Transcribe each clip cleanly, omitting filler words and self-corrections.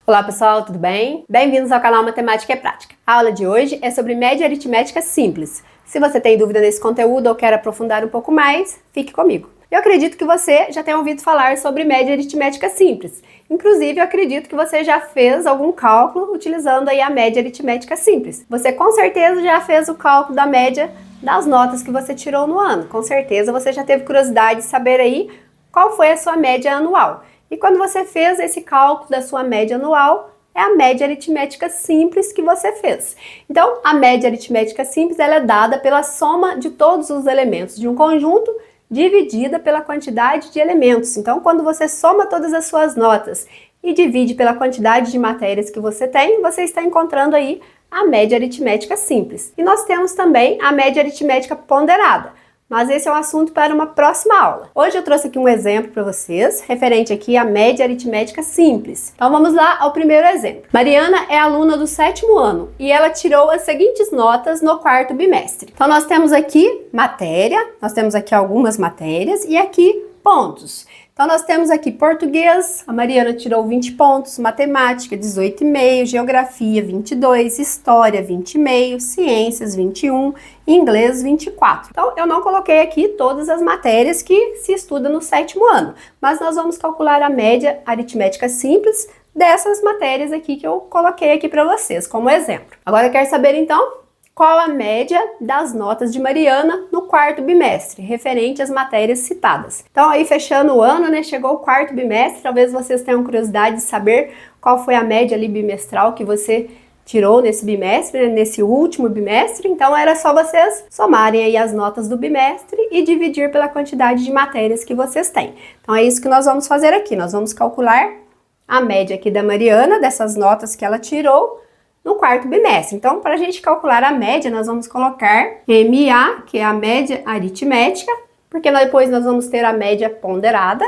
Olá pessoal, tudo bem? Bem-vindos ao canal Matemática é Prática. A aula de hoje é sobre média aritmética simples. Se você tem dúvida nesse conteúdo ou quer aprofundar um pouco mais, fique comigo. Eu acredito que você já tenha ouvido falar sobre média aritmética simples. Inclusive, eu acredito que você já fez algum cálculo utilizando aí a média aritmética simples. Você com certeza já fez o cálculo da média das notas que você tirou no ano. Com certeza você já teve curiosidade de saber aí qual foi a sua média anual. E quando você fez esse cálculo da sua média anual, é a média aritmética simples que você fez. Então, a média aritmética simples ela é dada pela soma de todos os elementos de um conjunto dividida pela quantidade de elementos. Então, quando você soma todas as suas notas e divide pela quantidade de matérias que você tem, você está encontrando aí a média aritmética simples. E nós temos também a média aritmética ponderada. Mas esse é um assunto para uma próxima aula. Hoje eu trouxe aqui um exemplo para vocês, referente aqui à média aritmética simples. Então vamos lá ao primeiro exemplo. Mariana é aluna do 7º ano e ela tirou as seguintes notas no 4º bimestre. Então nós temos aqui matéria, nós temos aqui algumas matérias e aqui pontos. Então nós temos aqui português, a Mariana tirou 20 pontos, matemática 18,5, geografia 22, história 20,5, ciências 21, inglês 24. Então eu não coloquei aqui todas as matérias que se estuda no 7º ano, mas nós vamos calcular a média aritmética simples dessas matérias aqui que eu coloquei aqui para vocês como exemplo. Agora eu quero saber então qual a média das notas de Mariana no 4º bimestre, referente às matérias citadas. Então aí fechando o ano, né, chegou o 4º bimestre, talvez vocês tenham curiosidade de saber qual foi a média ali bimestral que você tirou nesse bimestre, né, nesse último bimestre. Então era só vocês somarem aí as notas do bimestre e dividir pela quantidade de matérias que vocês têm. Então é isso que nós vamos fazer aqui, nós vamos calcular a média aqui da Mariana, dessas notas que ela tirou, no 4º bimestre. Então, para a gente calcular a média, nós vamos colocar MA, que é a média aritmética, porque depois nós vamos ter a média ponderada.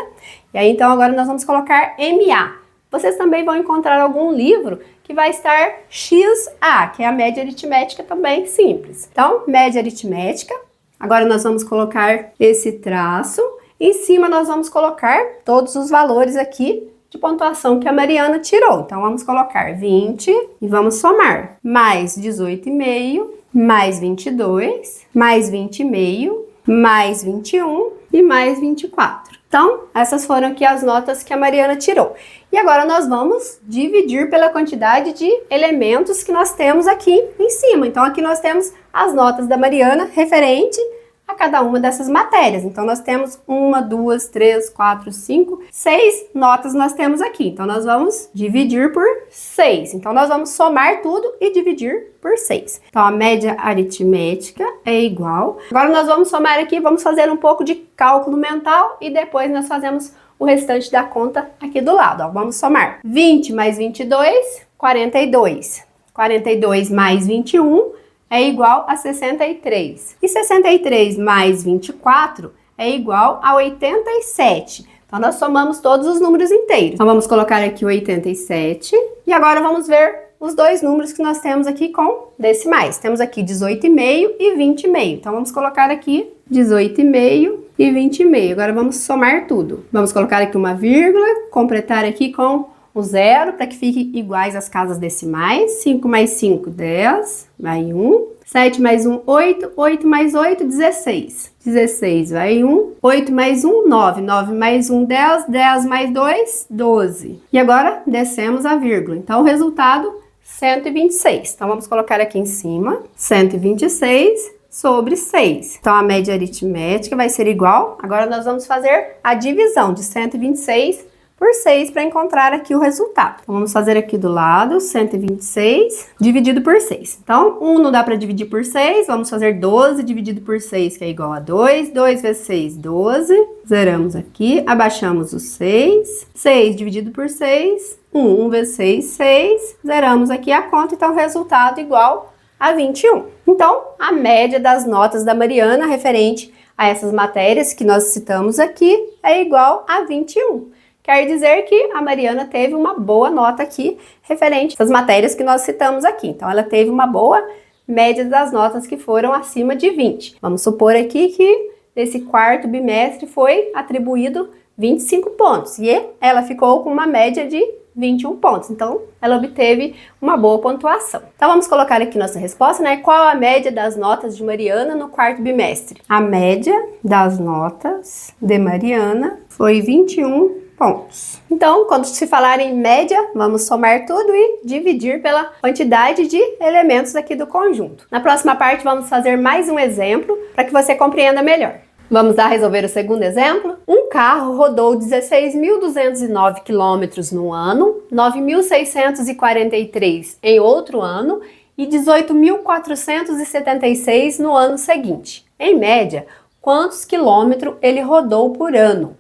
E aí, então, agora nós vamos colocar MA. Vocês também vão encontrar algum livro que vai estar XA, que é a média aritmética também simples. Então, média aritmética. Agora nós vamos colocar esse traço. Em cima nós vamos colocar todos os valores aqui de pontuação que a Mariana tirou. Então, vamos colocar 20 e vamos somar. Mais 18,5, mais 22, mais 20,5, mais 21 e mais 24. Então, essas foram aqui as notas que a Mariana tirou. E agora nós vamos dividir pela quantidade de elementos que nós temos aqui em cima. Então, aqui nós temos as notas da Mariana referente a cada uma dessas matérias. Então, nós temos 1, 2, 3, 4, 5, 6 notas nós temos aqui. Então, nós vamos dividir por 6. Então, nós vamos somar tudo e dividir por 6. Então, a média aritmética é igual. Agora, nós vamos somar aqui, vamos fazer um pouco de cálculo mental e depois nós fazemos o restante da conta aqui do lado. Ó. Vamos somar 20 mais 22, 42. 42 mais 21 é igual a 63. E 63 mais 24 é igual a 87. Então, nós somamos todos os números inteiros. Então, vamos colocar aqui 87. E agora vamos ver os dois números que nós temos aqui com decimais. Temos aqui 18,5 e 20,5. Então, vamos colocar aqui 18,5 e 20,5. Agora, vamos somar tudo. Vamos colocar aqui uma vírgula, completar aqui com o zero, para que fique iguais as casas decimais. 5 mais 5, 10, vai 1. 7 mais 1, 8. 8 mais 8, 16. 16 vai 1. 8 mais 1, 9. 9 mais 1, 10. 10 mais 2, 12. E agora, descemos a vírgula. Então, o resultado, 126. Então, vamos colocar aqui em cima, 126 sobre 6. Então, a média aritmética vai ser igual. Agora, nós vamos fazer a divisão de 126 por 6 para encontrar aqui o resultado. Então, vamos fazer aqui do lado, 126 dividido por 6. Então, 1 não dá para dividir por 6, vamos fazer 12 dividido por 6, que é igual a 2. 2 vezes 6, 12. Zeramos aqui, abaixamos o 6. 6 dividido por 6, 1. 1 vezes 6, 6. Zeramos aqui a conta, então, o resultado igual a 21. Então, a média das notas da Mariana referente a essas matérias que nós citamos aqui é igual a 21. Quer dizer que a Mariana teve uma boa nota aqui referente às matérias que nós citamos aqui. Então, ela teve uma boa média das notas que foram acima de 20. Vamos supor aqui que nesse 4º bimestre foi atribuído 25 pontos e ela ficou com uma média de 21 pontos. Então, ela obteve uma boa pontuação. Então, vamos colocar aqui nossa resposta, né? Qual a média das notas de Mariana no quarto bimestre? A média das notas de Mariana foi 21 pontos. Então, quando se falar em média, vamos somar tudo e dividir pela quantidade de elementos aqui do conjunto. Na próxima parte, vamos fazer mais um exemplo para que você compreenda melhor. Vamos lá resolver o segundo exemplo? Um carro rodou 16.209 quilômetros no ano, 9.643 em outro ano e 18.476 no ano seguinte. Em média, quantos quilômetros ele rodou por ano?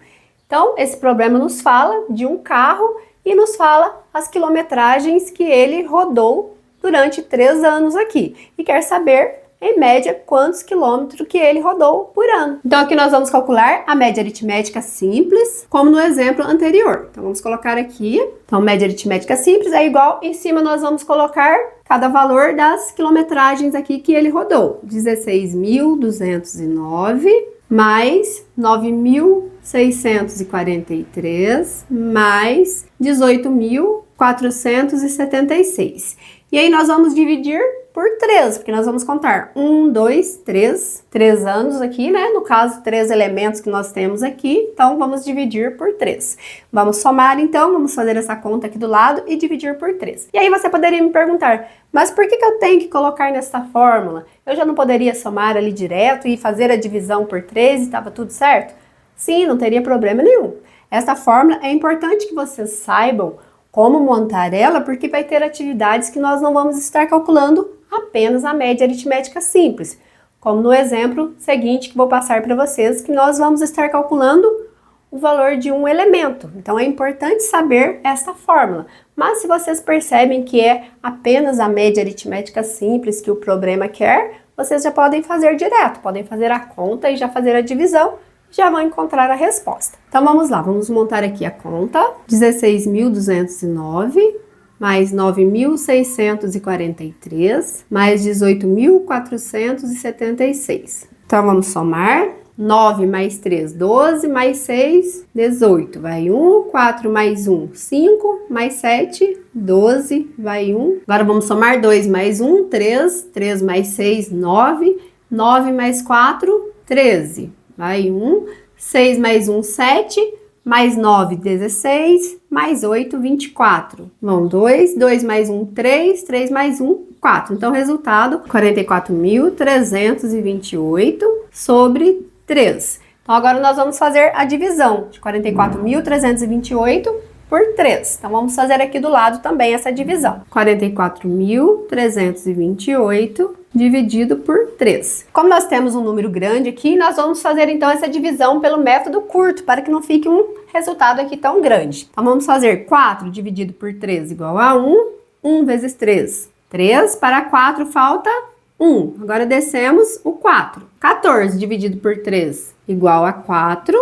Então, esse problema nos fala de um carro e nos fala as quilometragens que ele rodou durante 3 anos aqui. E quer saber, em média, quantos quilômetros que ele rodou por ano. Então, aqui nós vamos calcular a média aritmética simples, como no exemplo anterior. Então, vamos colocar aqui. Então, média aritmética simples é igual, em cima nós vamos colocar cada valor das quilometragens aqui que ele rodou. 16.209 mais 9.643 mais 18.476. E aí nós vamos dividir por 3, porque nós vamos contar 1, 2, 3 anos aqui, né? No caso, 3 elementos que nós temos aqui, então vamos dividir por 3. Vamos somar então, vamos fazer essa conta aqui do lado e dividir por 3. E aí você poderia me perguntar, mas por que eu tenho que colocar nessa fórmula? Eu já não poderia somar ali direto e fazer a divisão por 3 e estava tudo certo? Sim, não teria problema nenhum. Essa fórmula é importante que vocês saibam como montar ela, porque vai ter atividades que nós não vamos estar calculando apenas a média aritmética simples, como no exemplo seguinte que vou passar para vocês, que nós vamos estar calculando o valor de um elemento. Então é importante saber essa fórmula. Mas se vocês percebem que é apenas a média aritmética simples que o problema quer, vocês já podem fazer direto, podem fazer a conta e já fazer a divisão, já vão encontrar a resposta. Então vamos lá, vamos montar aqui a conta. 16.209 mais 9.643 mais 18.476. Então vamos somar. 9 mais 3, 12, mais 6, 18. Vai 1, 4 mais 1, 5, mais 7, 12, vai 1. Agora vamos somar 2 mais 1, 3, 3 mais 6, 9, 9 mais 4, 13. Vai 1, 6 mais 1, 7, mais 9, 16, mais 8, 24. Vão 2, 2 mais 1, 3, 3 mais 1, 4. Então, resultado, 44.328 sobre 3. Então, agora nós vamos fazer a divisão de 44.328 por 3. Então, vamos fazer aqui do lado também essa divisão. 44.328 dividido por 3. Como nós temos um número grande aqui, nós vamos fazer então essa divisão pelo método curto, para que não fique um resultado aqui tão grande. Então, vamos fazer 4 dividido por 3 igual a 1. 1 vezes 3. 3 para 4 falta 1. Agora descemos o 4. 14 dividido por 3 igual a 4.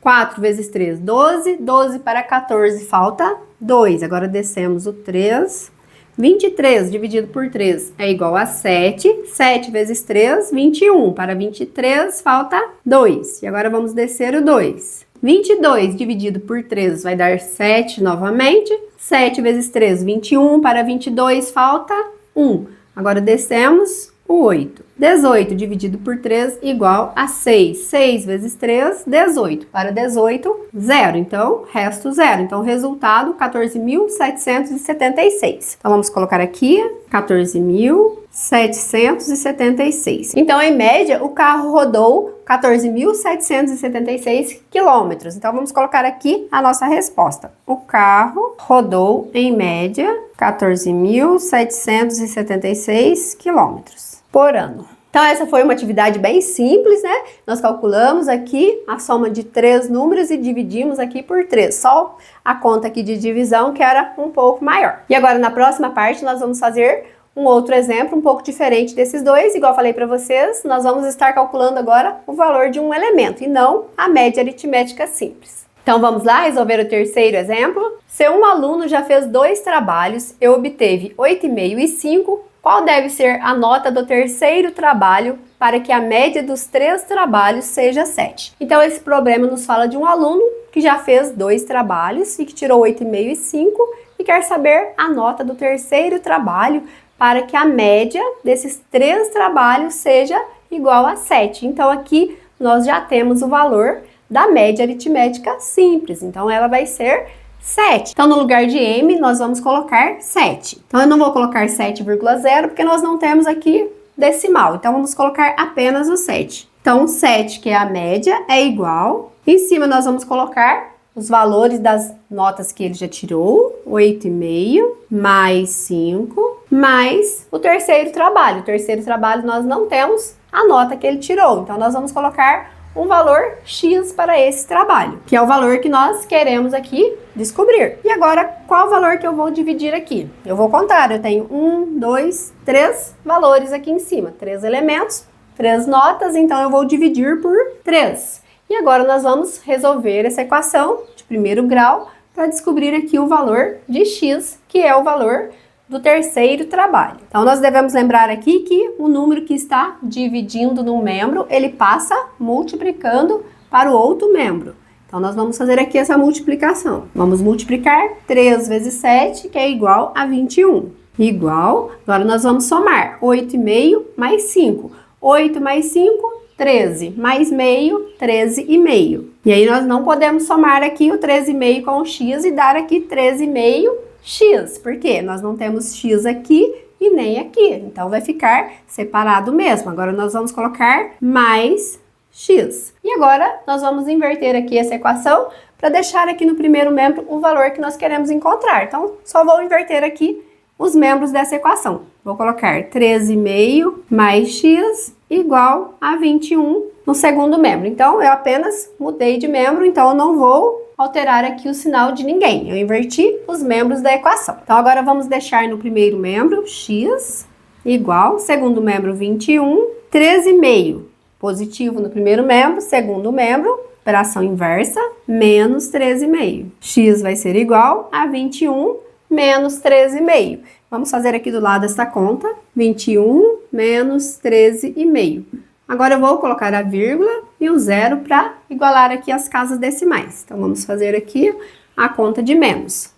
4 vezes 3, 12. 12 para 14 falta 2. Agora descemos o 3. 23 dividido por 3 é igual a 7. 7 vezes 3, 21. Para 23 falta 2. E agora vamos descer o 2. 22 dividido por 3 vai dar 7 novamente. 7 vezes 3, 21. Para 22 falta 1. Agora descemos o 8. 18 dividido por 3 igual a 6. 6 vezes 3, 18. Para 18, 0. Então, resto 0. Então, resultado, 14.776. Então, vamos colocar aqui 14.776. Então, em média, o carro rodou 14.776 quilômetros. Então, vamos colocar aqui a nossa resposta. O carro rodou, em média, 14.776 quilômetros por ano. Então, essa foi uma atividade bem simples, né? Nós calculamos aqui a soma de 3 números e dividimos aqui por 3. Só a conta aqui de divisão que era um pouco maior. E agora, na próxima parte, nós vamos fazer um outro exemplo um pouco diferente desses dois. Igual eu falei para vocês, nós vamos estar calculando agora o valor de um elemento e não a média aritmética simples. Então, vamos lá resolver o terceiro exemplo. Se um aluno já fez 2 trabalhos e obteve 8,5 e 5, qual deve ser a nota do terceiro trabalho para que a média dos 3 trabalhos seja 7? Então, esse problema nos fala de um aluno que já fez 2 trabalhos e que tirou 8,5 e 5 e e quer saber a nota do terceiro trabalho para que a média desses 3 trabalhos seja igual a 7. Então aqui nós já temos o valor da média aritmética simples, então ela vai ser 7. Então no lugar de m nós vamos colocar 7. Então eu não vou colocar 7,0 porque nós não temos aqui decimal, então vamos colocar apenas o 7. Então 7, que é a média, é igual, em cima nós vamos colocar os valores das notas que ele já tirou, 8,5, mais 5, mais o terceiro trabalho. O terceiro trabalho nós não temos a nota que ele tirou, então nós vamos colocar um valor X para esse trabalho, que é o valor que nós queremos aqui descobrir. E agora, qual o valor que eu vou dividir aqui? Eu vou contar, eu tenho 1, 2, 3 valores aqui em cima, 3 elementos, 3 notas, então eu vou dividir por 3. E agora nós vamos resolver essa equação de primeiro grau para descobrir aqui o valor de x, que é o valor do terceiro trabalho. Então nós devemos lembrar aqui que o número que está dividindo num membro, ele passa multiplicando para o outro membro. Então nós vamos fazer aqui essa multiplicação. Vamos multiplicar 3 vezes 7, que é igual a 21. Igual, agora nós vamos somar 8,5 mais 5. 8 mais 5, 13, mais meio, 13,5. E aí nós não podemos somar aqui o 13,5 com o x e dar aqui 13,5x. Por quê? Nós não temos x aqui e nem aqui. Então vai ficar separado mesmo. Agora nós vamos colocar mais x. E agora nós vamos inverter aqui essa equação para deixar aqui no primeiro membro o valor que nós queremos encontrar. Então só vou inverter aqui os membros dessa equação. Vou colocar 13,5 mais x igual a 21 no segundo membro. Então, eu apenas mudei de membro, então eu não vou alterar aqui o sinal de ninguém. Eu inverti os membros da equação. Então, agora vamos deixar no primeiro membro x igual, segundo membro 21, 13,5 positivo no primeiro membro, segundo membro, operação inversa, menos 13,5. X vai ser igual a 21 menos 13,5. Vamos fazer aqui do lado essa conta, 21 menos 13,5. Agora eu vou colocar a vírgula e o zero para igualar aqui as casas decimais. Então vamos fazer aqui a conta de menos.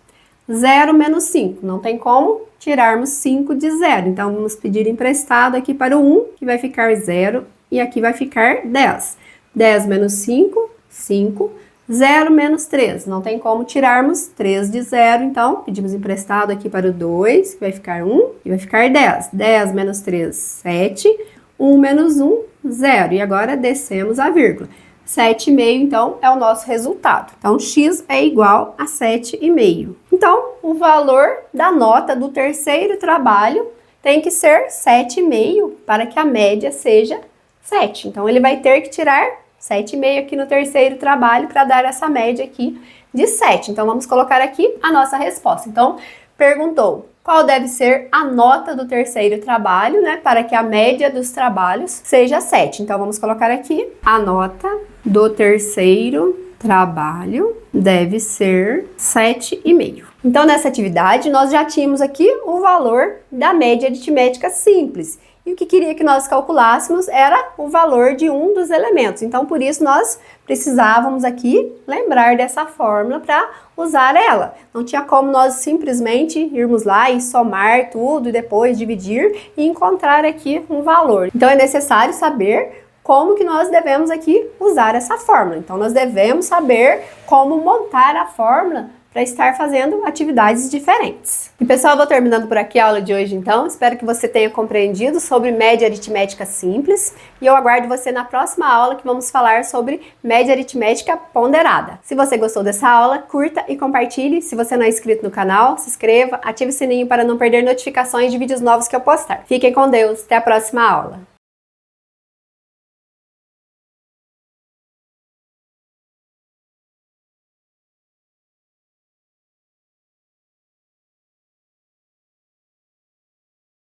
0 menos 5, não tem como tirarmos 5 de 0. Então vamos pedir emprestado aqui para o 1, que vai ficar 0, e aqui vai ficar 10. 10 menos 5, 5. 0 menos 3, não tem como tirarmos 3 de 0, então pedimos emprestado aqui para o 2, que vai ficar 1, e vai ficar 10. 10 menos 3, 7, 1 menos 1, 0. E agora descemos a vírgula. 7,5, então, é o nosso resultado. Então, x é igual a 7,5. Então, o valor da nota do terceiro trabalho tem que ser 7,5 para que a média seja 7. Então, ele vai ter que tirar 7,5 aqui no terceiro trabalho para dar essa média aqui de 7. Então, vamos colocar aqui a nossa resposta. Então, perguntou qual deve ser a nota do terceiro trabalho, né, para que a média dos trabalhos seja 7. Então, vamos colocar aqui a nota do terceiro trabalho deve ser 7,5. Então, nessa atividade, nós já tínhamos aqui o valor da média aritmética simples. E o que queria que nós calculássemos era o valor de um dos elementos. Então, por isso, nós precisávamos aqui lembrar dessa fórmula para usar ela. Não tinha como nós simplesmente irmos lá e somar tudo e depois dividir e encontrar aqui um valor. Então, é necessário saber como que nós devemos aqui usar essa fórmula. Então, nós devemos saber como montar a fórmula para estar fazendo atividades diferentes. E pessoal, eu vou terminando por aqui a aula de hoje então. Espero que você tenha compreendido sobre média aritmética simples e eu aguardo você na próxima aula que vamos falar sobre média aritmética ponderada. Se você gostou dessa aula, curta e compartilhe. Se você não é inscrito no canal, se inscreva, ative o sininho para não perder notificações de vídeos novos que eu postar. Fiquem com Deus, até a próxima aula.